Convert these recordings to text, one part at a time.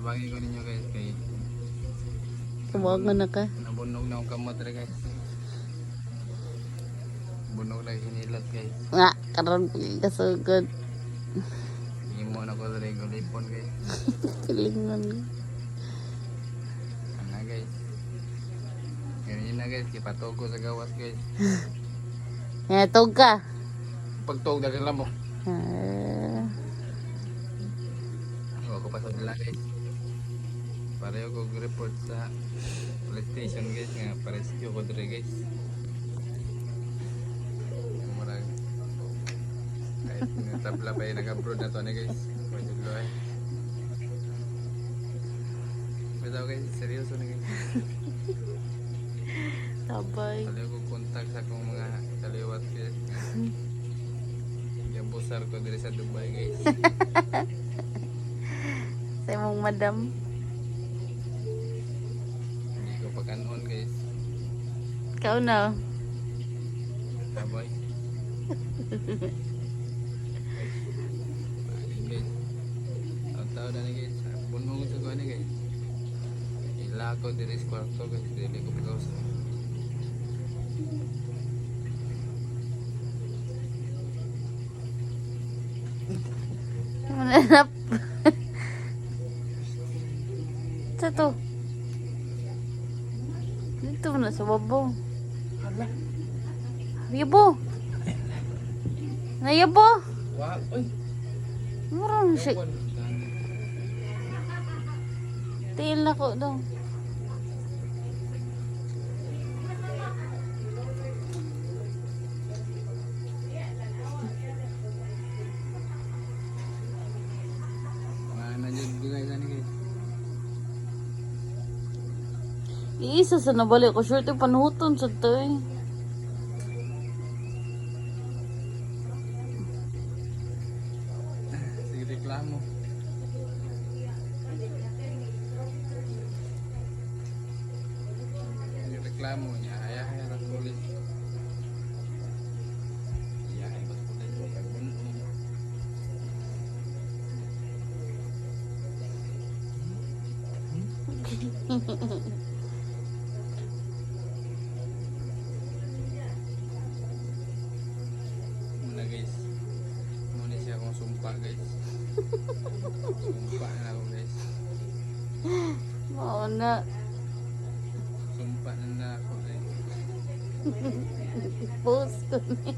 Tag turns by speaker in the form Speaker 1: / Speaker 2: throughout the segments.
Speaker 1: Tabangin ko ninyo guys kay
Speaker 2: Tumagan na ka.
Speaker 1: nabunog na akong kamot rin guys. Bunog na hinilat guys.
Speaker 2: Nga, karon kasugod.
Speaker 1: Imo na ko rin gulipon guys.
Speaker 2: Pilingon.
Speaker 1: Ano guys. Ganyan na guys, kipatog ko sa gawas guys.
Speaker 2: Tog ka.
Speaker 1: Pagtog na sila mo. Huwag ko pa sa sila guys. Pareho ko report sa police station guys nga pa-rescue ko dito guys. Marag kahit nga tabla pa yung nag-abroad na to na guys. Pwede ko eh. Bitaw guys, seryoso na guys.
Speaker 2: Tabay.
Speaker 1: Pareho ko contact sa akong mga kaliwat guys. Yung busar ko dito sa Dubai guys.
Speaker 2: Sa imong madam.
Speaker 1: Hindi ko pag-anon guys.
Speaker 2: Ikaw na.
Speaker 1: Abay. Guys. Taw na guys. Bunong sa ko ni guys. Ila ko diri sa kwarto guys. Dili ko pagawas.
Speaker 2: Mananap. Sa to. Dito na sa babaw. Yabo. Nayabo.
Speaker 1: Wah, oy.
Speaker 2: Murang siya. Tiil na ko daw.
Speaker 1: Mana jud guys ani guys.
Speaker 2: Iisa sa nabalik ko. Sure yung panuhuton sa to eh.
Speaker 1: Sige reklamo. Sige reklamo niya. Ayah sa pulis. Iya, bas pulis ko kay bunong. Muna guys. Muna siya akong sumpa guys. Sumpa na ako guys.
Speaker 2: Oo na.
Speaker 1: Sumpa na ako guys.
Speaker 2: Post ko ni.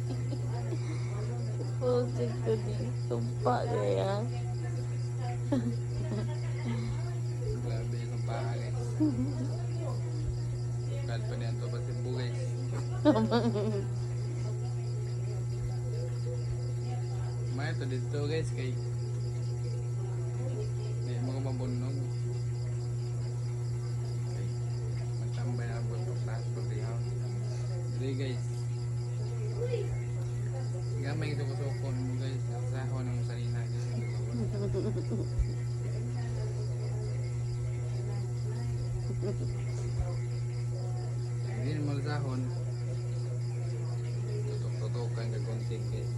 Speaker 2: Post ko ni. Sumpa kaya.
Speaker 1: Grabe yung sumpa guys. Kahit pa niyan to pa Cebu guys. May to dito guys kay may mga mabunog. Okay. Magtambay na po sa house. Dili guys. Gamay ito ko sokon mo guys. Sahon ng salina guys. Hindi naman sahon. Tutok-tutokan ka konting guys.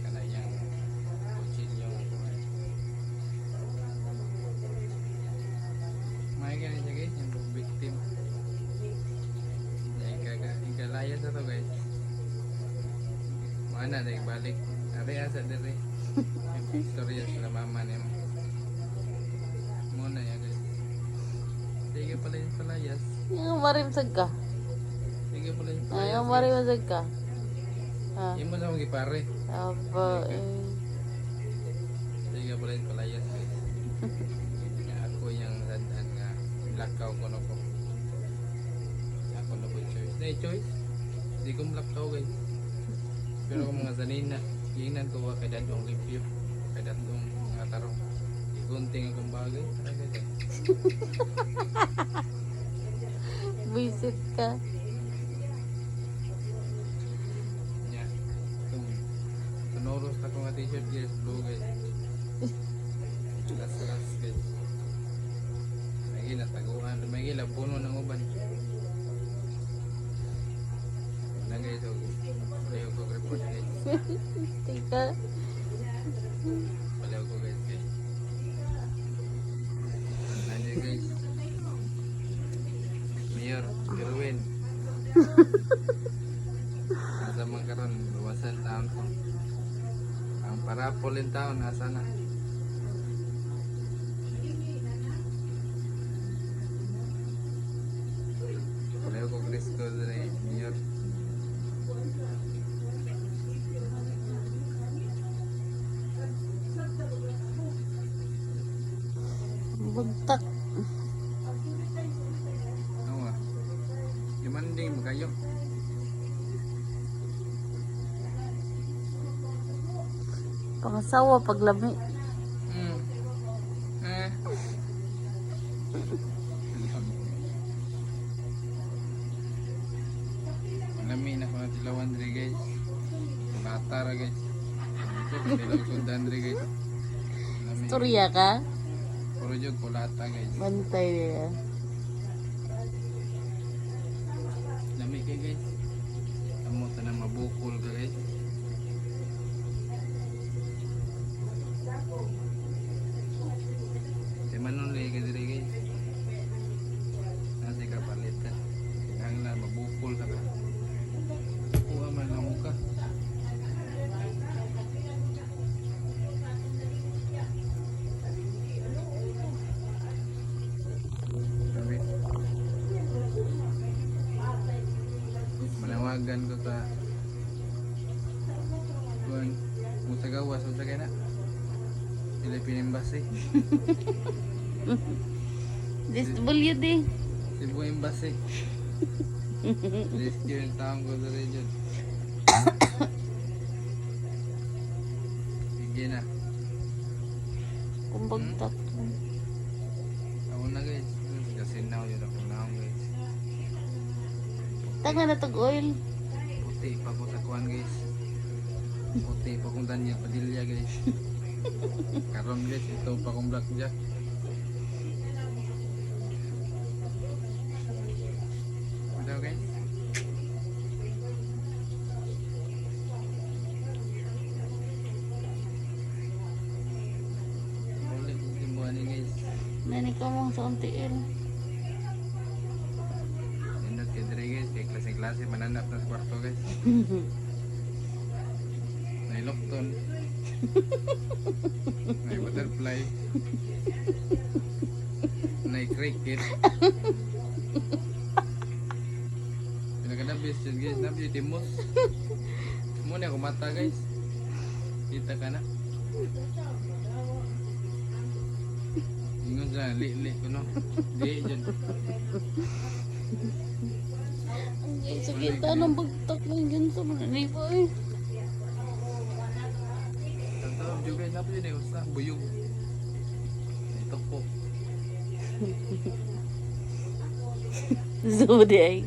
Speaker 1: Kanayang kutsilyo. May ganun siya guys, yung victim. Ikalaya sa to guys. Mana na balik. Ari asa diri. Yung istorya sila mama niya. Muna yan guys. Sige pala yung palayas.
Speaker 2: Yung marimsag ka.
Speaker 1: Sige pala yung
Speaker 2: Ay,
Speaker 1: palayas.
Speaker 2: yung marimsag ka. Ha?
Speaker 1: Imo sa mga ipare.
Speaker 2: Aba eh.
Speaker 1: Sige pala yung palayas guys. Nga ako yung sadhan nga lakaw ko na ko. Ako na po choice. Na choice? Hindi ko malakaw guys. Pero kung mga sanina, hinan ko kay dadong review. Kay dadong mga tarong. Ikunting akong bagay. Tara guys.
Speaker 2: Visit ka.
Speaker 1: Nya. Sonoros na ko nga t-shirt guys. Blue guys. Las guys. May nataguan. May labuno ng uban. Na guys. Palayo ko report guys.
Speaker 2: Tika.
Speaker 1: Palayo ko guys. Asa man karon bawasan taon ko. Ang parapolin taon asa na. Pareho ko Cristo dre Mayor.
Speaker 2: Bagtak.
Speaker 1: Awa. Demanding mo kayo.
Speaker 2: Pangasawa paglami.
Speaker 1: Hmm. Eh. Lami na ko na tilawan dre guys. Kulata ra guys. Ito tilaw sundan dre guys. Lami.
Speaker 2: Storya ka?
Speaker 1: Puro jud kulata guys.
Speaker 2: Bantay niya.
Speaker 1: Lami kay guys. Amo tanang mabukol ka guys. Kaya manon lagi ka diri guys. Nasi ka palit ka. Ang lang mabukol ka ba. Kuha man lang ka. Sabi. Manawagan ko sa kuan mo sa gawas mo sa kaya na Philippine Embassy
Speaker 2: DSWD.
Speaker 1: Cebu Embassy rescue yung taong ko sa region. Sige na
Speaker 2: Kung bagtak.
Speaker 1: ako na guys kasi now yun ako na guys
Speaker 2: Tanga na tag oil.
Speaker 1: puti pa ko sa kuan guys puti pa kong Daniel Padilla guys karon guys ito pa kong blackjack ito guys ulit yung simbuhan ni guys
Speaker 2: Nani ka mong sa untiil.
Speaker 1: nindot kay diri guys kay klase-klase mananap na sa kwarto guys may lokton may butterfly may cricket pinagkanabis yun guys nabis timos muna ako mata guys kita ka na ingon sa li ko no di dyan
Speaker 2: Ang sakit ng bagtak ng ganso mo na ba eh.
Speaker 1: tawag juga napa yun eh usta buyog ito po
Speaker 2: Zudi ay.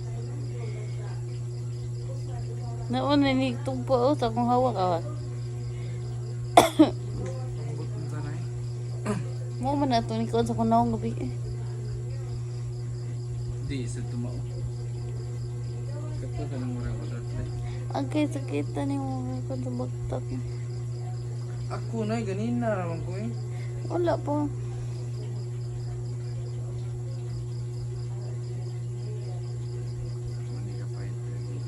Speaker 2: Naon na ni tugpo sa akong hawak ah.
Speaker 1: pangabot mo sana eh
Speaker 2: Mo man ato ni kon sa kunawang gabi eh.
Speaker 1: di isa tumao kato ka nang murang butterfly
Speaker 2: Ang kay sakita ni mo kon sa bagtak.
Speaker 1: ako na ganina naman ko eh
Speaker 2: Wala po.
Speaker 1: Mandi ka fight guys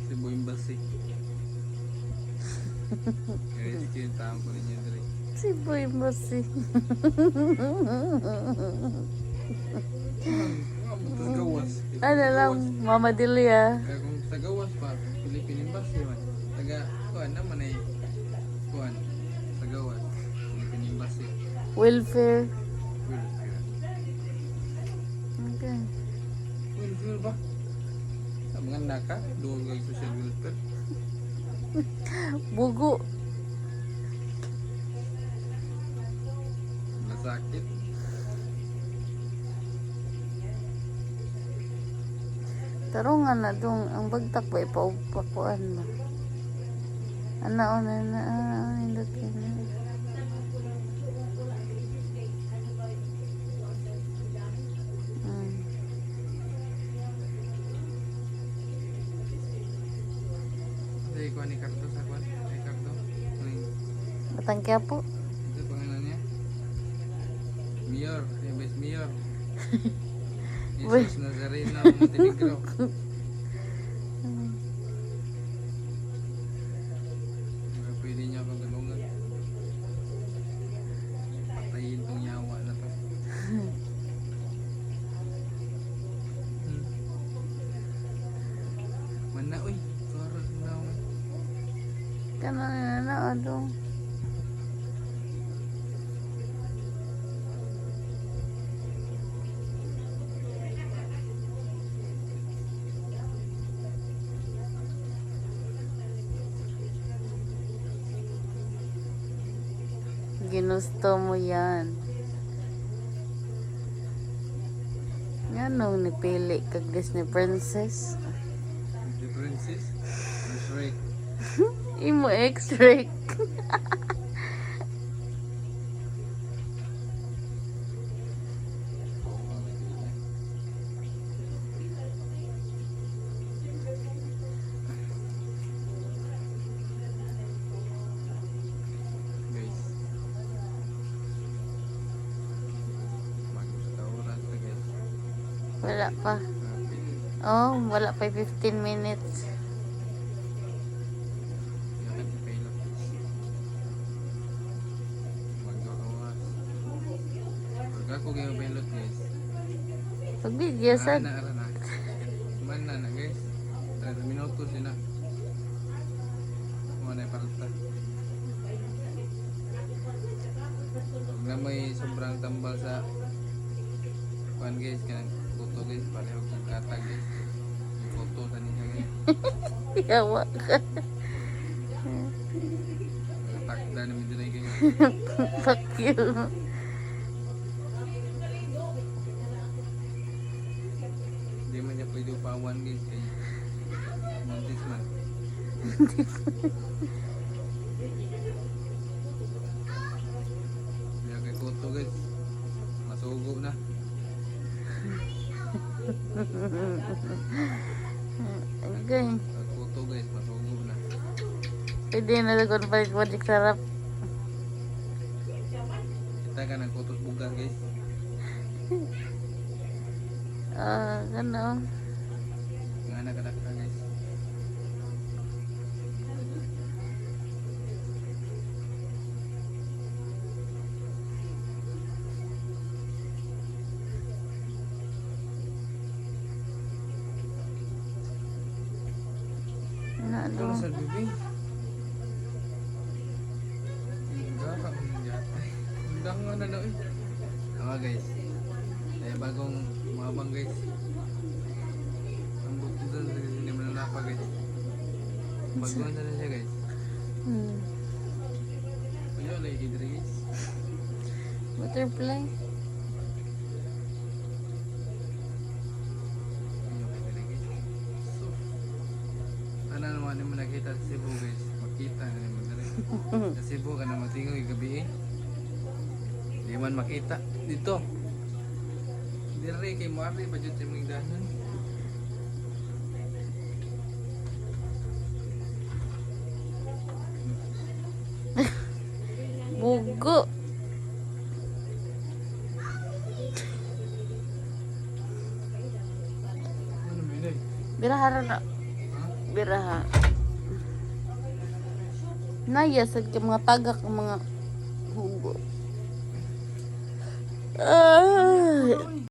Speaker 1: Cebu Embassy guys yung taong ko ninyo dali
Speaker 2: Si Boy Masi.
Speaker 1: gawas
Speaker 2: Ano lang, Mama Delia.
Speaker 1: kaya kung sa gawas pa Philippine Embassy man taga kuan naman ay kuan sa gawas Philippine Embassy
Speaker 2: Welfare.
Speaker 1: welfare
Speaker 2: Okay.
Speaker 1: welfare ba sa mga naka duwag kag social welfare
Speaker 2: Bugo.
Speaker 1: masakit
Speaker 2: Tarungan na dong ang bagtak ba ipaupakuan ba. Ana na indot ka na. Batang Quiapo.
Speaker 1: Ito pangalan niya. Mayor, yung best mayor. Jesus Nazareno Montenegro. Baka pwede niya akong tulungan. Patayin tong yawa na to. Mana uy, karas na ako.
Speaker 2: Kanan na adong. Ginusto mo yan. Anong nipili kag Disney princess?
Speaker 1: The princess, the Shrek.
Speaker 2: Imo X-ray.
Speaker 1: Guys. Mag-restaurant na guys.
Speaker 2: Wala pa. Oh, wala pa 15 minutes.
Speaker 1: Yakan si Paylot. Mag-awas. Pag ako kayo Paylot guys.
Speaker 2: Pag video sad.
Speaker 1: Ara na. Man na guys. 30 minutos yun na. Kung ano yung palta. Pag na may sobrang tambal sa kuhan guys. Kanang kuto guys. Pareho kong katag guys. Yung kuto sa niya guys.
Speaker 2: Yawa ka.
Speaker 1: Takda namin dun ay guys.
Speaker 2: Fuck you.
Speaker 1: Hindi man niya pwede upawan guys. Kaya muntis man. Kaya kay kuto guys. Masugo na.
Speaker 2: Okay.
Speaker 1: Kay kuto guys. Masugo na.
Speaker 2: Pwede na lagon balik-balik sarap.
Speaker 1: Kita ka ng kutos bugas guys.
Speaker 2: Gano.
Speaker 1: Nga anak-anak ka guys.
Speaker 2: Na
Speaker 1: Ano
Speaker 2: do.
Speaker 1: sa bibig? Enggak kak menjatay. Undang nga na eh. Tama guys. Saya bagong mabang guys. Ang buto doon sa hindi mo nanapa guys. Baguhan na siya guys. Ayaw lagi diri guys.
Speaker 2: Butterfly.
Speaker 1: Ayaw kay diri guys. So, ano naman yung nakita sa Cebu guys. Makita na naman diri. Sa Cebu ka na matingoy gabi eh. Di man makita dito. Diri kay Mari pa jud sa mga danon.
Speaker 2: Bugo.
Speaker 1: Ano minay?
Speaker 2: Biraha na.
Speaker 1: Ha?
Speaker 2: Biraha. Naya sa mga tagak ang mga hugo.